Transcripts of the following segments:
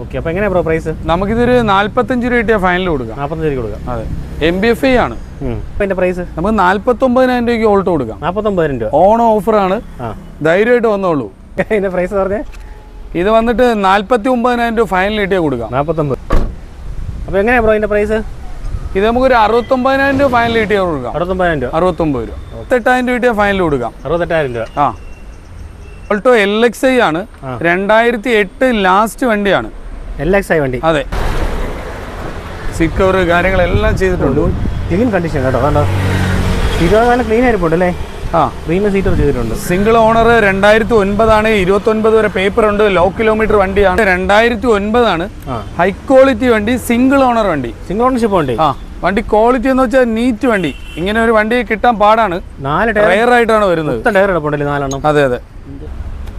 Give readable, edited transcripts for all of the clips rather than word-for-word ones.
Okay, അപ്പോൾ എങ്ങനെയാണ് bro price? നമുക്കിതൊരു 45 രൂപ കിട്ടിയാൽ ഫൈനൽ കൊടുക്കാം. 45 രൂപ കൊടുക്കാം. അതെ, MBFI ആണ്. അപ്പോൾ എൻ്റെ പ്രൈസ് നമുക്ക് 49,000 രൂപയ്ക്ക് ഓൾട്ടോ കൊടുക്കാം. 49,000 രൂപ ഓണം ഓഫറാണ്, ധൈര്യമായിട്ട് വന്നോളൂ. ഇതിൻ്റെ പ്രൈസ് പറഞ്ഞേ? ഇത് വന്നിട്ട് 49,000 രൂപ ഫൈനൽ കിട്ടിയാൽ കൊടുക്കാം. 49. അപ്പോൾ എങ്ങനെയാണ് ബ്രോ ഇതിൻ്റെ പ്രൈസ്? ഇത് നമുക്കൊരു 69,000 രൂപ ഫൈനൽ കിട്ടിയാൽ കൊടുക്കാം. 69,000 രൂപ. 69 രൂപ. 68,000 രൂപ കിട്ടിയാൽ ഫൈനൽ കൊടുക്കാം. 68,000 രൂപ. ആ, ഓൾട്ടോ LXI ആണ്. 2008 ലാസ്റ്റ് വണ്ടിയാണ്. LXI വണ്ടി. അതെ, സീറ്റ് കവർ കാര്യങ്ങളെല്ലാം ചെയ്തിട്ടുണ്ട്. ക്ലീൻ കണ്ടീഷൻ കേട്ടോ. കണ്ടോ, നല്ല ക്ലീൻ ആയിരിക്കും അല്ലേ? ആ, പ്രീമിയം സീറ്റർ ചെയ്തിട്ടുണ്ട്. സിംഗിൾ ഓണർ 2009 ആണ്. 29 വരെ പേപ്പർ ഉണ്ട്. ലോ കിലോമീറ്റർ വണ്ടിയാണ്. 2009 ആണ്. ഹൈ ക്വാളിറ്റി വണ്ടി, സിംഗിൾ ഓണർ വണ്ടി. സിംഗിൾ ഓണർഷിപ്പ് വണ്ടി. ആ, വണ്ടി ക്വാളിറ്റി എന്ന് വെച്ചാൽ നീറ്റ് വണ്ടി. ഇങ്ങനെ ഒരു വണ്ടി കിട്ടാൻ പാടാണ്. 4 ടയർ ആയിട്ടാണ് വരുന്നത്. ടയർ എടുപ്പുണ്ടല്ലേ, 4 അതെ അതെ.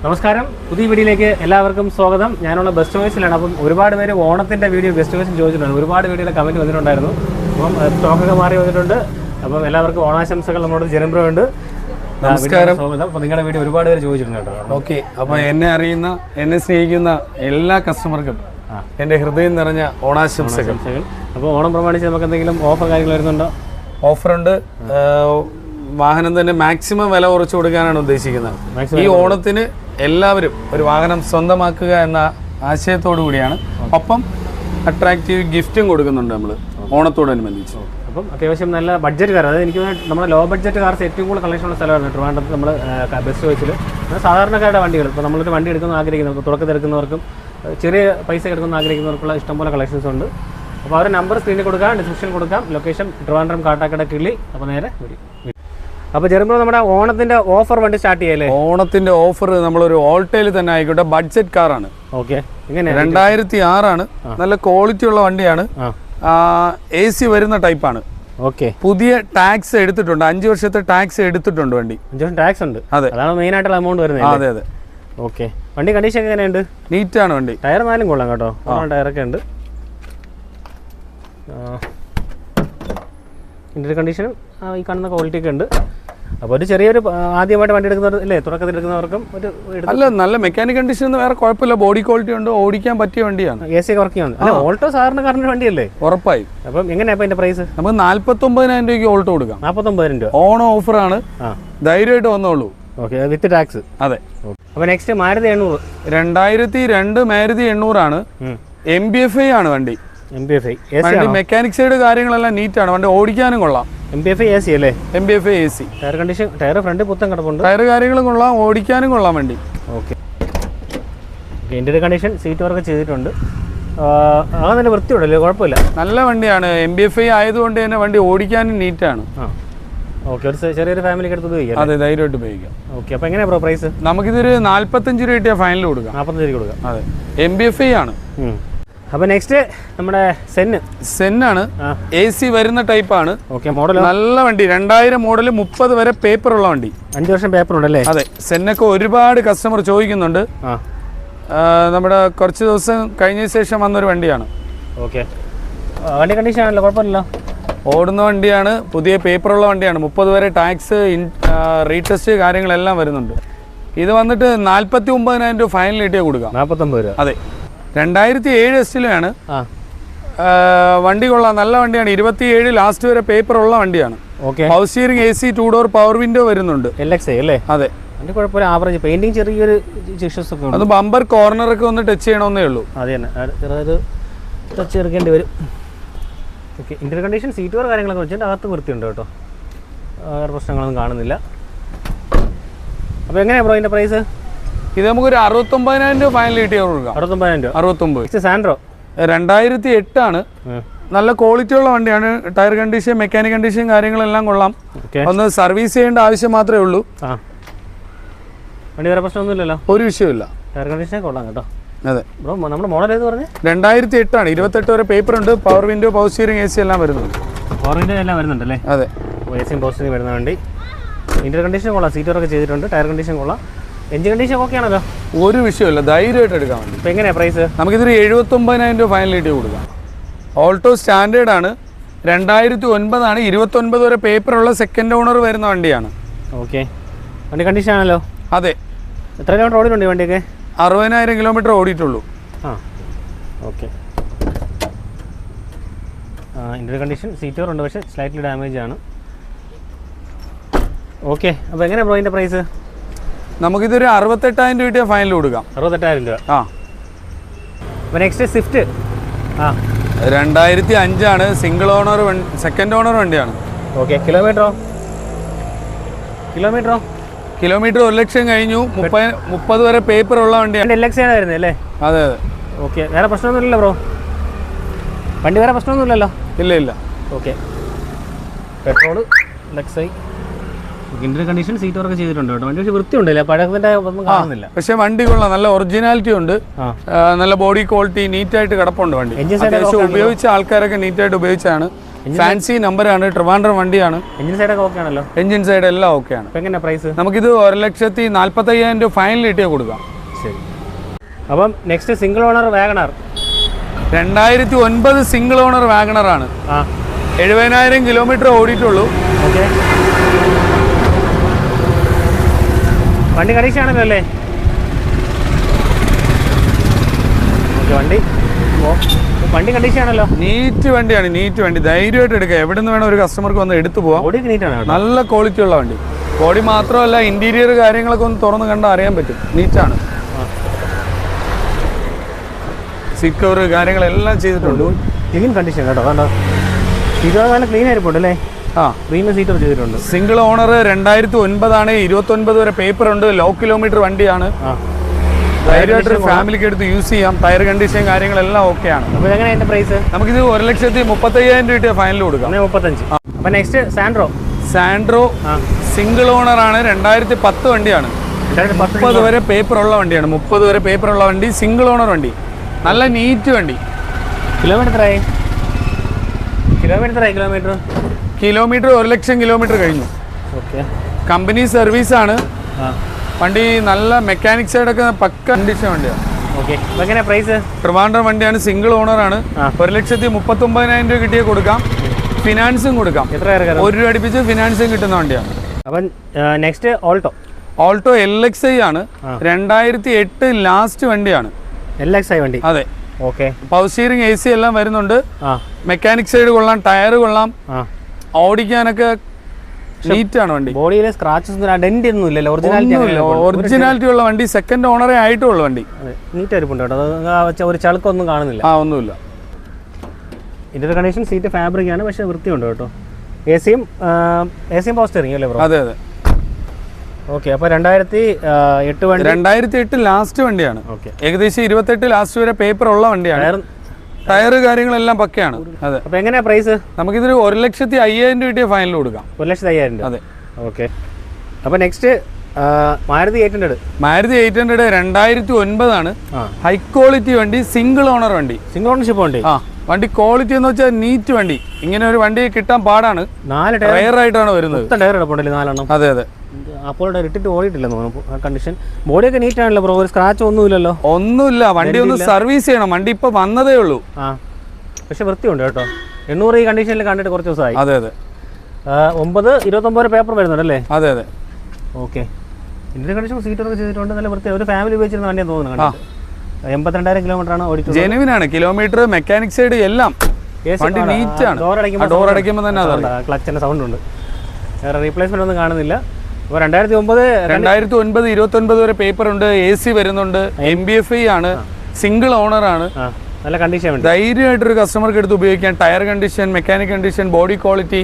നമസ്കാരം, പുതിയ വീഡിയോയിലേക്ക് എല്ലാവർക്കും സ്വാഗതം. ഞാനുള്ള ബെസ്റ്റ് ചോയ്സിലാണ്. അപ്പം ഒരുപാട് പേര് ഓണത്തിൻ്റെ വീഡിയോ ബെസ്റ്റ് ചോയ്സിൽ ചോദിച്ചിട്ടുണ്ട്. ഒരുപാട് വീഡിയോയിൽ കമൻറ്റ് വന്നിട്ടുണ്ടായിരുന്നു. അപ്പം സ്റ്റോക്കൊക്കെ മാറി വന്നിട്ടുണ്ട്. അപ്പം എല്ലാവർക്കും ഓണാശംസകൾ. നമ്മുടെ ജനബ്രോ ഉണ്ട്. നമസ്കാരം. സ്വാഗതം. അപ്പോൾ നിങ്ങളുടെ വീഡിയോ ഒരുപാട് പേര് ചോദിച്ചിട്ടുണ്ട് കേട്ടോ. ഓക്കെ, അപ്പോൾ എന്നെ അറിയുന്ന, എന്നെ സ്നേഹിക്കുന്ന എല്ലാ കസ്റ്റമർക്കും എൻ്റെ ഹൃദയം നിറഞ്ഞ ഓണാശംസകൾ. അപ്പോൾ ഓണം പ്രമാണിച്ച് നമുക്ക് എന്തെങ്കിലും ഓഫർ കാര്യങ്ങൾ വരുന്നുണ്ടോ? ഓഫറുണ്ട്. വാഹനം തന്നെ മാക്സിമം വില കുറച്ച് കൊടുക്കാനാണ് ഉദ്ദേശിക്കുന്നത്. ഈ ഓണത്തിന് എല്ലാവരും ഒരു വാഹനം സ്വന്തമാക്കുക എന്ന ആശയത്തോടു കൂടിയാണ്. ഒപ്പം അട്രാക്റ്റീവ് ഗിഫ്റ്റും കൊടുക്കുന്നുണ്ട് നമ്മൾ ഓണത്തോടനുബന്ധിച്ച്. അപ്പം അത്യാവശ്യം നല്ല ബഡ്ജറ്റ് കാർ, അതായത് എനിക്ക് നമ്മുടെ ലോ ബഡ്ജറ്റ് കാർസ് ഏറ്റവും കൂടുതൽ കളക്ഷനുള്ള സ്ഥലമാണ് ട്രിവാൻഡ്രത്ത്. നമ്മൾ ബെസ്റ്റ് ചോയ്സിൽ സാധാരണക്കാരുടെ വണ്ടികൾ, ഇപ്പോൾ നമ്മളൊരു വണ്ടി എടുക്കുന്ന ആഗ്രഹിക്കുന്നവർക്ക്, തുടക്കത്തിലെടുക്കുന്നവർക്കും ചെറിയ പൈസ എടുക്കുന്ന ആഗ്രഹിക്കുന്നവർക്കുള്ള ഇഷ്ടംപോലെ കളക്ഷൻസ് ഉണ്ട്. അപ്പോൾ അവരുടെ നമ്പർ സ്ക്രീനിൽ കൊടുക്കാം, ഡിസ്ക്രിപ്ഷൻ കൊടുക്കാം. ലൊക്കേഷൻ ട്രിവാൻഡ്രം കാട്ടാക്കട കിളി. അപ്പോൾ നേരെ അപ്പോൾ ചെറുമ്പോൾ നമ്മുടെ ഓണത്തിൻ്റെ ഓഫർ വണ്ടി സ്റ്റാർട്ട് ചെയ്യല്ലേ? ഓണത്തിൻ്റെ ഓഫർ നമ്മളൊരു ഓൾട്ടോയിൽ തന്നെ ആയിക്കോട്ടെ, ബഡ്ജറ്റ് കാറാണ്. ഓക്കെ, എങ്ങനെ? 2006 ആണ്. നല്ല ക്വാളിറ്റി ഉള്ള വണ്ടിയാണ്. AC വരുന്ന ടൈപ്പാണ്. ഓക്കെ, പുതിയ ടാക്സ് എടുത്തിട്ടുണ്ട്. 5 വർഷത്തെ ടാക്സ് എടുത്തിട്ടുണ്ട് വണ്ടി. 5 വർഷം ടാക്സ് ഉണ്ട്. അതെ, അതാണ് മെയിൻ ആയിട്ടുള്ള എമൗണ്ട് വരുന്നത്. അതെ അതെ. ഓക്കെ, വണ്ടി കണ്ടീഷൻ എങ്ങനെയുണ്ട്? നീറ്റാണ് വണ്ടി. ടയർ 4 കൊള്ളാം കേട്ടോ. ടയറൊക്കെ ഉണ്ട്. ഇന്റീരിയർ കണ്ടീഷനും ഈ കാണുന്ന ക്വാളിറ്റി ഒക്കെ ഉണ്ട്. അപ്പോൾ ഒരു ചെറിയൊരു ആദ്യമായിട്ട് വണ്ടി എടുക്കുന്നവർ അല്ലേ, തുടക്കത്തിൽ എടുക്കുന്നവർക്കും ഒരു അല്ല, നല്ല മെക്കാനിക് കണ്ടീഷൻ ഒന്നും വേറെ കുഴപ്പമില്ല. ബോഡി ക്വാളിറ്റി ഉണ്ട്, ഓടിക്കാൻ പറ്റിയ വണ്ടിയാണ്. AC ഒക്കെ വർക്ക് ചെയ്യുന്നത്. അല്ല, ഓൾട്ടോ സാധാരണ കാറിൻ്റെ വണ്ടിയല്ലേ? ഉറപ്പായും. അപ്പം എങ്ങനെയാണ് അപ്പോൾ അതിൻ്റെ പ്രൈസ്? നമുക്ക് 49,000 രൂപയ്ക്ക് ഓൾട്ടോ കൊടുക്കാം. 49,000 രൂപ. ഓണം ഓഫറാണ്, ധൈര്യമായിട്ട് വന്നോളൂ. Okay, with tax. അതെ. അപ്പോൾ നെക്സ്റ്റ് മാരുതി 800. 2002 മാരുതി 800 ആണ്. MBFI ആണ് വണ്ടി. MBFI മെക്കാനിക് സൈഡ് കാര്യങ്ങളെല്ലാം നീറ്റാണ്. വണ്ടി ഓടിക്കാനും കൊള്ളാം. MBFI AC അല്ലേ? MBFI AC. Tyre condition, tyre front പുത്തൻ കിടപ്പുണ്ട്. ടയർ കാര്യങ്ങളും കൊള്ളാം, ഓടിക്കാനും കൊള്ളാം വണ്ടി. Okay, interior condition, seat work ചെയ്തിട്ടുണ്ട്. നല്ല വൃത്തിയുണ്ടല്ലേ, കുഴപ്പമില്ല. നല്ല വണ്ടിയാണ്. MBFI ആയതുകൊണ്ട് തന്നെ വണ്ടി ഓടിക്കാനും നീറ്റാണ്. ഓക്കെ, ഒരു ചെറിയൊരു ഫാമിലിക്ക് എടുത്ത് ഉപയോഗിക്കാം. അതെ, ധൈര്യമായിട്ട് ഉപയോഗിക്കാം. ഓക്കെ, അപ്പോൾ എങ്ങനെയാണ് ബ്രോ പ്രൈസ്? നമുക്കിതൊരു 45 രൂപ കിട്ടിയാൽ ഫൈനൽ കൊടുക്കാം. 45 രൂപ കൊടുക്കാം. അതെ, MBFI ആണ്. അപ്പോൾ നെക്സ്റ്റ് നമ്മുടെ സെന്നാണ്. AC വരുന്ന ടൈപ്പാണ്. ഓക്കെ, മോഡൽ നല്ല വണ്ടി. 2000 മോഡൽ, 30 വരെ പേപ്പർ ഉള്ള വണ്ടി. 5 വർഷം പേപ്പർ ഉണ്ടല്ലേ? അതെ, സെന്നൊക്കെ ഒരുപാട് കസ്റ്റമർ ചോദിക്കുന്നുണ്ട്. നമ്മുടെ കുറച്ച് ദിവസം കഴിഞ്ഞ ശേഷം വന്നൊരു വണ്ടിയാണ്. ഓക്കെ, വണ്ടി കണ്ടീഷൻ ആണല്ലോ, കുഴപ്പമില്ലല്ലോ. ഓടുന്ന വണ്ടിയാണ്, പുതിയ പേപ്പറുള്ള വണ്ടിയാണ്. 30 വരെ ടാക്സ്, റീടെസ്റ്റ് കാര്യങ്ങളെല്ലാം വരുന്നുണ്ട്. ഇത് വന്നിട്ട് 49,000 രൂപ ഫൈനൽ കിട്ടിയാൽ കൊടുക്കാം. 49 രൂപ. അതെ, 2007 എസ്റ്റിലാണ് വണ്ടി. കൊള്ളാം, നല്ല വണ്ടിയാണ്. 27 ലാസ്റ്റ് വരെ പേപ്പർ ഉള്ള വണ്ടിയാണ്. Okay, power steering, AC 2 door power window വരുന്നുണ്ട്. LXI അല്ലേ? അതെ, വണ്ടി കുഴപ്പമില്ല, ആവറേജ്. പെയിന്റിങ് ചെറിയൊരു ഇഷ്യൂസ് ഒക്കെ ഉണ്ട്. അത് ബമ്പർ കോർണറൊക്കെ ഒന്ന് ടച്ച് ചെയ്യണമെന്നേ ഉള്ളൂ. അത് തന്നെ, ചെറിയൊരു ടച്ച് എടുക്കേണ്ടി വരും. ഓക്കെ, ഇന്റീരിയർ കണ്ടീഷൻ, സീറ്റ് വർ കാര്യങ്ങളൊക്കെ വെച്ചിട്ട് അകത്ത് വൃത്തിയുണ്ട് കേട്ടോ. വേറെ പ്രശ്നങ്ങളൊന്നും കാണുന്നില്ല. അപ്പോൾ എങ്ങനെയാണ് ബ്രോ ഇതിൻ്റെ പ്രൈസ്? ഇത് നമുക്കൊരു 69,000 രൂപ ഫൈനൽ കിട്ടിയാൽ കൊടുക്കാം. 69,000 രൂപ. 69. സാൻഡ്രോ 2008 ആണ്. നല്ല ക്വാളിറ്റി ഉള്ള വണ്ടിയാണ്. ടയർ കണ്ടീഷൻ, മെക്കാനിക് കണ്ടീഷൻ കാര്യങ്ങളെല്ലാം കൊള്ളാം. ഒന്ന് സർവീസ് ചെയ്യേണ്ട ആവശ്യം മാത്രമേ ഉള്ളൂ. വണ്ടി വേറെ പ്രശ്നമൊന്നുമില്ലല്ലോ? ഒരു വിഷയമില്ല. ടയർ കണ്ടീഷൻ കൊള്ളാം കേട്ടോ. അതെ ബ്രോ, നമ്മുടെ മോഡൽ ഏത് പറഞ്ഞേ? 2008 ആണ്. 28 വരെ പേപ്പർ ഉണ്ട്. Power window, power steering, AC എല്ലാം വരുന്നുണ്ട്. പവർ വിൻഡോ എല്ലാം വരുന്നുണ്ടല്ലേ? അതെ, AC പവർ സ്റ്റിയറിംഗ് വരുന്ന വണ്ടി. ഇന്റീരിയർ കണ്ടീഷൻ കൊള്ളാം, സീറ്റ് വർക്ക് ചെയ്തിട്ടുണ്ട്. ടയർ കണ്ടീഷൻ കൊള്ളാം, എഞ്ചിൻ കണ്ടീഷൻ ഓക്കെ ആണല്ലോ? ഒരു വിഷയമില്ല, ധൈര്യമായിട്ട് എടുക്കാൻ വേണ്ടി. ഇപ്പോൾ എങ്ങനെയാണ് പ്രൈസ്? നമുക്കിതൊരു 79,000 രൂപ ഫൈനൽ കിട്ടി കൊടുക്കാം. ഓൾട്ടോ സ്റ്റാൻഡേർഡ് ആണ്. 2009 ആണ്. 29 വരെ പേപ്പറുള്ള സെക്കൻഡ് ഓണർ വരുന്ന വണ്ടിയാണ്. ഓക്കെ, വണ്ടി കണ്ടീഷൻ ആണല്ലോ? അതെ. എത്ര കിലോമീറ്റർ ഓടിയിട്ടുണ്ട് വണ്ടിയൊക്കെ? 60,000 കിലോമീറ്റർ ഓടിയിട്ടുള്ളൂ. ഓക്കെ. ഇൻ്റീരിയർ കണ്ടീഷൻ സീറ്റ് ഉണ്ട്, പക്ഷേ സ്ലൈറ്റ്ലി ഡാമേജ് ആണ്. ഓക്കെ. അപ്പോൾ എങ്ങനെ ബ്രോ ഇതിൻ്റെ പ്രൈസ്? നമുക്കിതൊരു 68,000 രൂപ ഫൈനൽ കൊടുക്കാം. 68,000 രൂപ. ആ. അപ്പോൾ next Swift. 2005 single owner, second owner വണ്ടിയാണ്. ഓക്കെ. കിലോമീറ്ററോ? കിലോമീറ്റർ 1 ലക്ഷം കഴിഞ്ഞു. 30 വരെ പേപ്പർ ഉള്ള വണ്ടിയാണ്. LX ആണ് വരുന്നത് അല്ലേ? അതെ അതെ. ഓക്കെ. വേറെ പ്രശ്നമൊന്നുമില്ലല്ലോ ബ്രോ? വണ്ടി വേറെ പ്രശ്നമൊന്നുമില്ലല്ലോ? ഇല്ല. Okay. Petrol LXi. Interior condition seat work ചെയ്തിട്ടുണ്ട് കേട്ടോ. വണ്ടി പക്ഷേ വൃത്തിയുണ്ടല്ലേ? പഴക്കത്തിൻ്റെ ഒന്നും കാണുന്നില്ല. പക്ഷേ വണ്ടി കൊള്ളാം, നല്ല ഒറിജിനാലിറ്റി ഉണ്ട്, നല്ല ബോഡി ക്വാളിറ്റി, നീറ്റായിട്ട് കിടപ്പുണ്ട് വണ്ടി. ഉപയോഗിച്ച ആൾക്കാരൊക്കെ നീറ്റായിട്ട് ഉപയോഗിച്ചാണ്. ഫാൻസി നമ്പറാണ്, ട്രിവാൻഡ്രം വണ്ടിയാണ്. എഞ്ചിൻ സൈഡൊക്കെ ഓക്കെ ആണല്ലോ? എഞ്ചിൻ സൈഡ് എല്ലാം ഓക്കെയാണ്. എങ്ങനെയാണ് പ്രൈസ്? നമുക്കിത് 1,45,000 രൂപ ഫൈനൽ കിട്ടിയാൽ കൊടുക്കാം. ശരി. അപ്പം next single owner WagonR. 2009 single owner വാഗണറാണ്. 70,000 കിലോമീറ്റർ ഓടിയിട്ടുള്ളൂ. ഓക്കെ. വണ്ടി കണ്ടീഷൻ ആണല്ലോ അല്ലേ? ഓക്കെ. വണ്ടി കണ്ടീഷൻ ആണല്ലോ. നീറ്റ് വണ്ടിയാണ്, നീറ്റ് വണ്ടി. ധൈര്യമായിട്ട് എടുക്കുക, എവിടെ നിന്ന് വേണം ഒരു കസ്റ്റമർക്ക് വന്ന് എടുത്തു പോവാം. ബോഡി നീറ്റാണ്, നല്ല ക്വാളിറ്റി ഉള്ള വണ്ടി. ബോഡി മാത്രമല്ല, ഇന്റീരിയർ കാര്യങ്ങളൊക്കെ ഒന്ന് തുറന്ന് കണ്ടാൽ അറിയാൻ പറ്റും. നീറ്റാണ്. സീറ്റ് കവർ കാര്യങ്ങളെല്ലാം ചെയ്തിട്ടുണ്ട്. ക്ലീൻ കണ്ടീഷൻ കേട്ടോ. കണ്ടോ, സീറ്റ് നല്ല ക്ലീൻ ആയിരിക്കും അല്ലേ? പ്രീമിയം സീറ്റ് ചെയ്തിട്ടുണ്ട്. സിംഗിൾ ഓണർ 2009 29 വരെ പേപ്പർ ഉണ്ട്. ലോ കിലോമീറ്റർ വണ്ടിയാണ്. ധൈര്യമായിട്ട് ഫാമിലിക്ക് എടുത്ത് യൂസ് ചെയ്യാം. ടയർ കണ്ടീഷൻ കാര്യങ്ങളെല്ലാം ഓക്കെയാണ്. അപ്പോൾ എങ്ങനെയാണ് അതിന്റെ പ്രൈസ്? നമുക്കിത് 1,35,000 രൂപ ഫൈനൽ കൊടുക്കാം. 35. അപ്പോൾ നെക്സ്റ്റ് സാൻഡ്രോ സിംഗിൾ ഓണർ ആണ്. 2010 വണ്ടിയാണ്. 30 വരെ പേപ്പർ ഉള്ള വണ്ടിയാണ്. 30 വരെ പേപ്പർ ഉള്ള വണ്ടി, സിംഗിൾ ഓണർ വണ്ടി, നല്ല നീറ്റ് വണ്ടി. കിലോമീറ്റർ 1 ലക്ഷം കിലോമീറ്റർ കഴിഞ്ഞു. ഓക്കെ. കമ്പനി സർവീസ് ആണ് വണ്ടി. നല്ല മെക്കാനിക് സൈഡൊക്കെ പക്ക കണ്ടീഷൻ വണ്ടിയാണ്. ഓക്കെ. എങ്ങനെയാ പ്രൈസ്? ട്രിവാൻഡ്രം വണ്ടിയാണ്, സിംഗിൾ ഓണർ ആണ്. 1,39,000 രൂപ കിട്ടിയേ കൊടുക്കാം. ഫിനാൻസും കൊടുക്കാം. എത്ര 1 രൂപ അടുപ്പിച്ച് ഫിനാൻസും കിട്ടുന്ന വണ്ടിയാണ്. അപ്പം നെക്സ്റ്റ് ഓൾട്ടോ LXi ആണ്. 2008 ലാസ്റ്റ് വണ്ടിയാണ്. LXi വണ്ടി. അതെ. ഓക്കെ. പവർ സ്റ്റിയറിംഗ്, AC എല്ലാം വരുന്നുണ്ട്. മെക്കാനിക് സൈഡ് കൊള്ളാം, ടയർ കൊള്ളാം, ഓടിക്കാനൊക്കെ നീറ്റാണ് വണ്ടി. ബോഡിയിലെ സ്ക്രാച്ചസ് ഡെന്റ് ഒന്നും ഇല്ലല്ലോ? ഒറിജിനാലിറ്റി ഉള്ള വണ്ടി. സെക്കൻഡ് ഓണറേ ആയിട്ടുള്ള വണ്ടി. നീറ്റ് ആയിരിപ്പുണ്ട് കേട്ടോ. ഒരു ചളുക്കൊന്നും കാണുന്നില്ല. ഒന്നുമില്ല. ഇന്റീരിയർ കണ്ടീഷൻ സീറ്റ് ഫാബ്രിക് ആണ്, പക്ഷേ വൃത്തിയുണ്ട് കേട്ടോ. എസിയും പവർ സ്റ്റിയറിംഗ് അല്ലേ ബ്രോ? അതെ അതെ. ഓക്കെ. അപ്പോൾ 2008 വണ്ടി. 2008 ലാസ്റ്റ് വണ്ടിയാണ്. ഓക്കെ. ഏകദേശം 28 ലാസ്റ്റ് വരെ പേപ്പർ ഉള്ള വണ്ടിയാണ്. ടയർ കാര്യങ്ങളെല്ലാം പക്കയാണ്. അതെ. അപ്പോൾ എങ്ങനെയാ പ്രൈസ്? നമുക്കിതൊരു 1,05,000 രൂപ ഫൈനൽ കൊടുക്കാം. 1,05,000 രൂപ. അതെ. ഓക്കെ. അപ്പോൾ നെക്സ്റ്റ് മാരുതി 800. 2009 ആണ്. ഹൈ ക്വാളിറ്റി വണ്ടി, സിംഗിൾ ഓണർ വണ്ടി. സിംഗിൾ ഓണർഷിപ്പ് വണ്ടി. വണ്ടി ക്വാളിറ്റി എന്ന് വെച്ചാൽ നീറ്റ് വണ്ടി. ഇങ്ങനെ ഒരു വണ്ടി കിട്ടാൻ പാടാണ്. 4 റയർ ആയിട്ടാണ് വരുന്നത്. ടയർ എടുപ്പുണ്ടല്ലേ? 4 അതെ അതെ. അപ്പോൾ ഇട്ടിട്ട് ഓടിയിട്ടില്ലെന്ന് തോന്നുന്നു. കണ്ടീഷൻ ബോഡിയൊക്കെ നീറ്റ് ആണല്ലോ ബ്രോ? ഒരു സ്ക്രാച്ച് ഒന്നുമില്ലല്ലോ? ഒന്നുമില്ല. വണ്ടി ഒന്ന് സർവീസ് ചെയ്യണം. വണ്ടി ഇപ്പൊ വന്നതേ ഉള്ളൂ. പക്ഷെ വൃത്തിയുണ്ട് കേട്ടോ. 800 ഈ കണ്ടീഷനിൽ കണ്ടിട്ട് കുറച്ച് ദിവസമായി. അതെ അതെ. 9-29 വരെ പേപ്പർ വരുന്നുണ്ടല്ലേ? അതെ അതെ. ഓക്കെ. ഇന്ത്യൻ കണ്ടീഷൻ സീറ്റൊക്കെ ചെയ്തിട്ടുണ്ട്. നല്ല വൃത്തി. ഒരു ഫാമിലി ഉപയോഗിച്ചിരുന്ന വണ്ടിയാന്ന് തോന്നുന്നു. 82,000 കിലോമീറ്റർ ആണ് ഓടിച്ചത്. ജെനുവിനാണ്. കിലോമീറ്റർ, മെക്കാനിക് സൈഡ് എല്ലാം വണ്ടി നീറ്റ് ആണ്. ഡോർ അടയ്ക്കുമ്പോൾ തന്നെ ക്ലച്ചിന്റെ സൗണ്ട് ഉണ്ട്. വേറെ റീപ്ലേസ്മെന്റ് ഒന്നും കാണുന്നില്ല. അപ്പോൾ 2009 29 വരെ പേപ്പർ ഉണ്ട്. AC വരുന്നുണ്ട്. MBFI ആണ്. സിംഗിൾ ഓണർ ആണ്. നല്ല കണ്ടീഷൻ. ധൈര്യമായിട്ടൊരു കസ്റ്റമർക്ക് എടുത്ത് ഉപയോഗിക്കാം. Tyre condition, mechanic condition, body quality,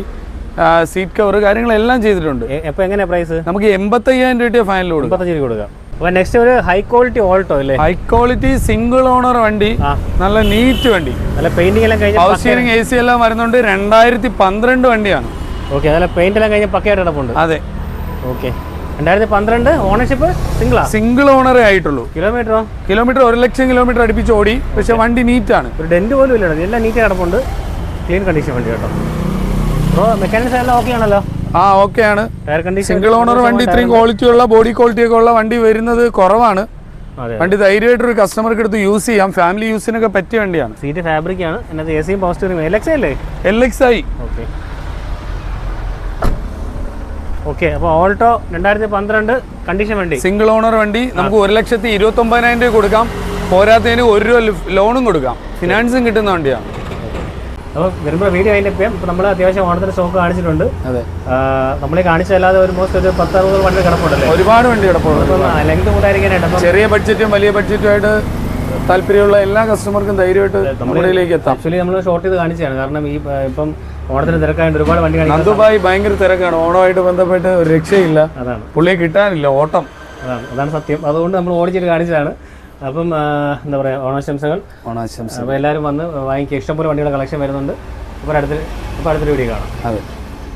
seat cover കാര്യങ്ങളെല്ലാം ചെയ്തിട്ടുണ്ട്. അപ്പോൾ എങ്ങനെയാ പ്രൈസ്? നമുക്ക് 85,000 രൂപ ഫൈനൽ കൊടുക്കാം. 85 കൊടുക്കാം. അപ്പോൾ നെക്സ്റ്റ് ഒരു ഹൈ ക്വാളിറ്റി ഓൾട്ടോ അല്ലേ? ഹൈ ക്വാളിറ്റി സിംഗിൾ ഓണർ വണ്ടി, നല്ല നീറ്റ് വണ്ടി, നല്ല പെയിന്റിംഗ് എല്ലാം കഴിഞ്ഞ, പവർ സ്റ്റിയറിംഗ്, AC എല്ലാം വരുന്നുണ്ട്. 2012 വണ്ടിയാണ്. ഓക്കെ. നല്ല പെയിന്റ് എല്ലാം കഴിഞ്ഞ പക്കയായിട്ട് കിടപ്പുണ്ട്. അതെ. ഓക്കെ. 2012 ഓണർഷിപ്പ് സിംഗിൾ ഓണറേ ആയിട്ടുള്ളൂ. കിലോമീറ്റർ 1 ലക്ഷം കിലോമീറ്റർ അടുപ്പിച്ച് ഓടി. പക്ഷെ വണ്ടി നീറ്റാണ്. ഒരു ഡെന്റ് പോലും ഇല്ല. എല്ലാം നീറ്റ് കിടപ്പുണ്ട്. ക്ലീൻ കണ്ടീഷൻ വണ്ടി കേട്ടോ. മെക്കാനിക്സ് എല്ലാം ഓക്കെ ആണല്ലോ? ഓക്കെ ആണ്. സിംഗിൾ ഓണർ വണ്ടി, ഇത്രയും ക്വാളിറ്റി ഉള്ള, ബോഡി ക്വാളിറ്റി ഒക്കെ ഉള്ള വണ്ടി വരുന്നത് കുറവാണ്. വണ്ടി ധൈര്യമായിട്ട് ഒരു കസ്റ്റമർക്ക് എടുത്ത് യൂസ് ചെയ്യാം. ഫാമിലി യൂസിനൊക്കെ പറ്റിയ വണ്ടിയാണ്. സീറ്റ് ഫാബ്രിക് ആണ്. എന്നത് AC പവർ സ്റ്റിയറിംഗ്. LXi അല്ലേ? LXi. ഓക്കെ. ഓക്കെ. അപ്പോൾ ഓൾട്ടോ 2012 കണ്ടീഷൻ വണ്ടി, സിംഗിൾ ഓണർ വണ്ടി. നമുക്ക് 1,29,000 രൂപ കൊടുക്കാം. പോരാത്തതിന് 1 രൂപ ലോണും കൊടുക്കാം, ഫിനാൻസും കിട്ടുന്ന വണ്ടിയാണ്. അപ്പോൾ വരുമ്പോൾ വീഡിയോ അതിൻ്റെ ഇപ്പോൾ നമ്മൾ അത്യാവശ്യം ഓണത്തിന് സ്റ്റോക്ക് കാണിച്ചിട്ടുണ്ട്. അതെ, നമ്മളെ കാണിച്ചല്ലാതെ ഓൾമോസ്റ്റ് ഒരു 10-60 വണ്ടി കിടപ്പുണ്ടല്ലേ? ഒരുപാട് വണ്ടി കിടപ്പുണ്ട്. ലെങ്ത് കൂടായിരിക്കാനായിട്ട് ചെറിയ ബഡ്ജറ്റും വലിയ ബഡ്ജറ്റുമായിട്ട് താല്പര്യമുള്ള എല്ലാ കസ്റ്റമർക്കും ധൈര്യമായിട്ട് നമ്മളിലേക്ക് എത്താം. ആക്ച്വലി നമ്മൾ ഷോർട്ട് ചെയ്ത് കാണിച്ചതാണ്. കാരണം ഈ ഇപ്പം ഓണത്തിന് തിരക്കായിട്ട് ഒരുപാട് വണ്ടി കാണിക്കും. നന്ദുഭായി ഭയങ്കര തിരക്കാണ്, ഓണമായിട്ട് ബന്ധപ്പെട്ട് ഒരു രക്ഷയില്ല, അതാണ് പുള്ളിയെ കിട്ടാനില്ല, ഓട്ടം. അതാണ് സത്യം. അതുകൊണ്ട് നമ്മൾ ഓടിച്ചിട്ട് കാണിച്ചതാണ്. അപ്പം എന്താ പറയുക, ഓണാശംസകൾ. ഓണാശംസ. അപ്പോൾ എല്ലാവരും വന്ന് വാങ്ങിക്കുക. ഇഷ്ടംപോലെ വണ്ടികളുടെ കളക്ഷൻ വരുന്നുണ്ട്. അപ്പോൾ അടുത്തൊരു വീഡിയോ കാണാം. അതെ.